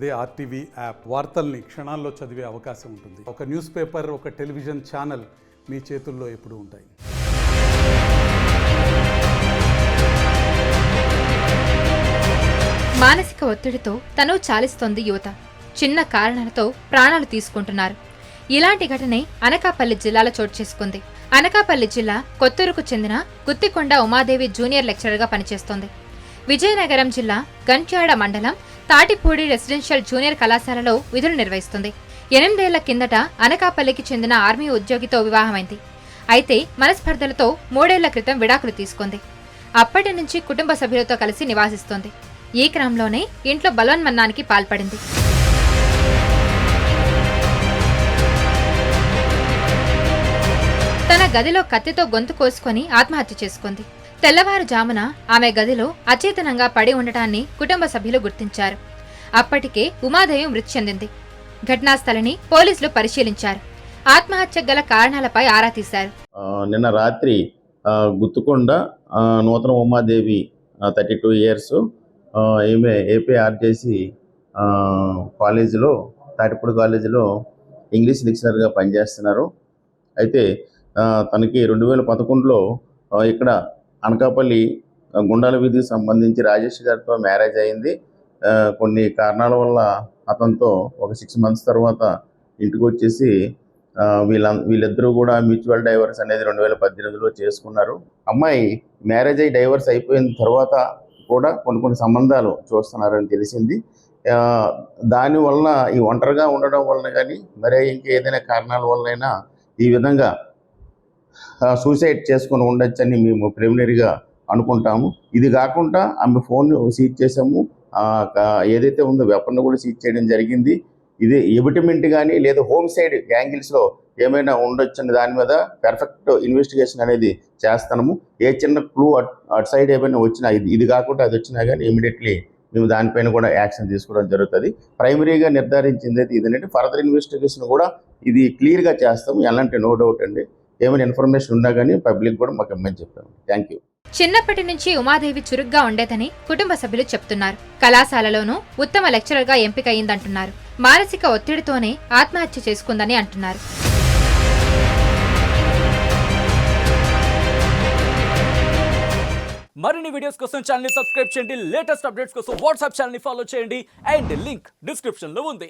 అదే RTV app వార్తల్ని క్షణాల్లో చదివే అవకాశం ఉంటుంది. ఒక న్యూస్ పేపర్, ఒక టెలివిజన్ ఛానల్ మీ చేతుల్లో ఎప్పుడూ ఉంటాయి. మానసిక ఒత్తిడితో తను చాలిస్తోంది యువత. చిన్న కారణాలతో ప్రాణాలు తీసుకుంటున్నారు. ఇలాంటి ఘటనే అనకాపల్లి జిల్లాలో చోటు చేసుకుంది. అనకాపల్లి జిల్లా కొత్తూరుకు చెందిన గుత్తికొండ ఉమాదేవి జూనియర్ లెక్చరర్గా పనిచేస్తోంది. విజయనగరం జిల్లా గంట్యాడ మండలం తాటిపూడి రెసిడెన్షియల్ జూనియర్ కళాశాలలో విధులు నిర్వహిస్తుంది. 8 ఏళ్ల కిందట అనకాపల్లికి చెందిన ఆర్మీ ఉద్యోగితో వివాహమైంది. అయితే మనస్పర్ధలతో 3 ఏళ్ల క్రితం విడాకులు తీసుకుంది. అప్పటి నుంచి కుటుంబ సభ్యులతో కలిసి నివాసిస్తోంది. ఈ క్రమంలోనే ఇంట్లో బలవన్మరణానికి పాల్పడింది. తన గదిలో కత్తితో గొంతు కోసుకొని ఆత్మహత్య చేసుకుంది. తెల్లవారుజామున ఆమె గదిలో అచేతనంగా పడి ఉండటాన్ని కుటుంబ సభ్యులు గుర్తించారు. అప్పటికే ఉమాదేవి మృతి చెందింది. ఘటనా స్థలిని పోలీసులు పరిశీలించారు. ఆత్మహత్య గల కారణాలపై ఆరా తీశారు. నిన్న రాత్రి గుత్తుకొండ నూతన ఉమాదేవి 32 ఇయర్స్ ఈమె ఏపీఆర్జేసి కాలేజీలో తాటిపూడి కాలేజీలో ఇంగ్లీష్ లెక్చరర్గా పనిచేస్తున్నారు. అయితే తనకి 2011లో ఇక్కడ అనకాపల్లి గుండాల వీధికి సంబంధించి రాజేష్ గారితో మ్యారేజ్ అయింది. కొన్ని కారణాల వల్ల అతనితో ఒక 6 months తర్వాత ఇంటికి వచ్చేసి వీళ్ళిద్దరూ కూడా మ్యూచువల్ డైవర్స్ అనేది 2018లో చేసుకున్నారు. అమ్మాయి మ్యారేజ్ అయ్యి డైవర్స్ అయిపోయిన తర్వాత కూడా కొన్ని సంబంధాలు చూస్తున్నారని తెలిసింది. దానివల్ల ఈ ఒంటరిగా ఉండడం వలన కానీ మరే ఇంకేదైనా కారణాల వల్లైనా ఈ విధంగా సూసైడ్ చేసుకొని ఉండొచ్చని మేము ప్రిలిమినరీగా అనుకుంటాము. ఇది కాకుండా ఆమె ఫోన్ సీజ్ చేసాము. ఏదైతే ఉందో వెపన్ కూడా సీజ్ చేయడం జరిగింది. ఇది ఎబిటిమెంట్ కానీ లేదా హోమ్ సైడ్ యాంగిల్స్లో ఏమైనా ఉండొచ్చని దాని మీద పర్ఫెక్ట్ ఇన్వెస్టిగేషన్ అనేది చేస్తున్నాము. ఏ చిన్న క్లూ అటు సైడ్ ఏమైనా వచ్చినా ఇది కాకుండా అది వచ్చినా కానీ ఇమీడియట్లీ మేము దానిపైన కూడా యాక్షన్ తీసుకోవడం జరుగుతుంది. ప్రైమరీగా నిర్ధారించింది అయితే ఇదేంటంటే ఫర్దర్ ఇన్వెస్టిగేషన్ కూడా ఇది క్లియర్గా చేస్తాము. ఎలాంటి నో డౌట్ అండి. ఏమైనా ఇన్ఫర్మేషన్ ఉన్నా కానీ పబ్లిక్ కూడా మాకు ఇమ్మని చెప్తాము. Thank you. చిన్నప్పటి నుంచి ఉమాదేవి చురుగ్గా ఉండేదని కుటుంబ సభ్యులు చెప్తున్నారు. కళాశాలలోనూ ఉత్తమ లెక్చరర్గా ఎంపికయిందంటున్నారు. మానసిక ఒత్తిడితోనే ఆత్మహత్య చేసుకుందని అంటున్నారు. మరిన్ని వీడియోస్ కోసం ఛానల్ ని సబ్స్క్రైబ్ చేయండి. లేటెస్ట్ అప్డేట్స్ కోసం వాట్సాప్ ఛానల్ ని ఫాలో చేయండి. అండ్ లింక్ డిస్క్రిప్షన్ లో ఉంది.